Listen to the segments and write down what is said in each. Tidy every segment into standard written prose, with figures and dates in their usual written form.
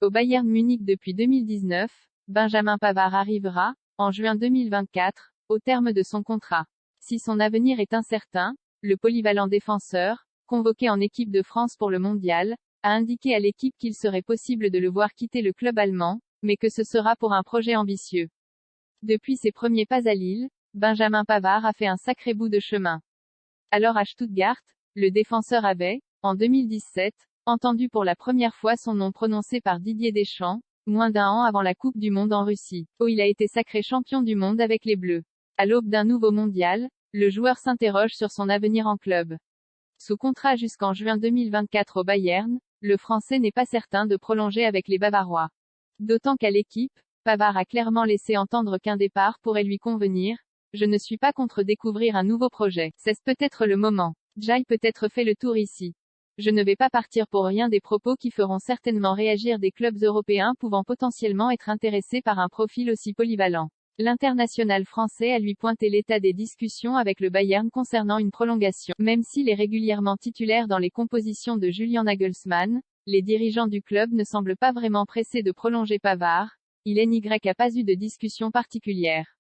Au Bayern Munich depuis 2019, Benjamin Pavard arrivera, en juin 2024, au terme de son contrat. Si son avenir est incertain, le polyvalent défenseur, convoqué en équipe de France pour le mondial, a indiqué à l'équipe qu'il serait possible de le voir quitter le club allemand, mais que ce sera pour un projet ambitieux. Depuis ses premiers pas à Lille, Benjamin Pavard a fait un sacré bout de chemin. Alors à Stuttgart, le défenseur avait, en 2017, entendu pour la première fois son nom prononcé par Didier Deschamps, moins d'un an avant la Coupe du Monde en Russie, où il a été sacré champion du monde avec les Bleus. À l'aube d'un nouveau mondial, le joueur s'interroge sur son avenir en club. Sous contrat jusqu'en juin 2024 au Bayern, le Français n'est pas certain de prolonger avec les Bavarois. D'autant qu'à l'équipe, Pavard a clairement laissé entendre qu'un départ pourrait lui convenir. Je ne suis pas contre découvrir un nouveau projet. C'est peut-être le moment. J'ai peut-être fait le tour ici. Je ne vais pas partir pour rien, des propos qui feront certainement réagir des clubs européens pouvant potentiellement être intéressés par un profil aussi polyvalent. L'international français a lui pointé l'état des discussions avec le Bayern concernant une prolongation. Même s'il est régulièrement titulaire dans les compositions de Julian Nagelsmann, les dirigeants du club ne semblent pas vraiment pressés de prolonger Pavard. Il n'y a pas eu de discussion particulière.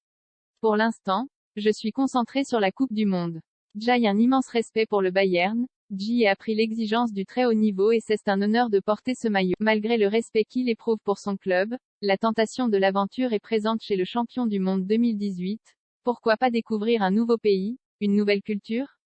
Pour l'instant, je suis concentré sur la Coupe du Monde. J'ai un immense respect pour le Bayern. J a pris l'exigence du très haut niveau et c'est un honneur de porter ce maillot. Malgré le respect qu'il éprouve pour son club, la tentation de l'aventure est présente chez le champion du monde 2018. Pourquoi pas découvrir un nouveau pays, une nouvelle culture?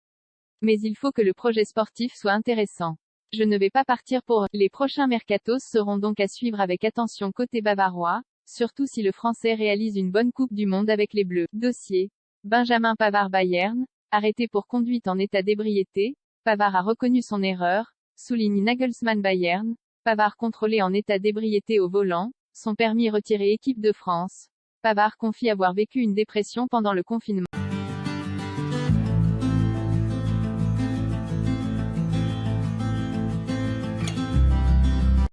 Mais il faut que le projet sportif soit intéressant. Je ne vais pas partir pour. Les prochains mercatos seront donc à suivre avec attention côté bavarois, surtout si le Français réalise une bonne Coupe du Monde avec les Bleus. Dossier. Benjamin Pavard Bayern, arrêté pour conduite en état d'ébriété. Pavard a reconnu son erreur, souligne Nagelsmann. Bayern, Pavard contrôlé en état d'ébriété au volant, son permis retiré. Équipe de France. Pavard confie avoir vécu une dépression pendant le confinement.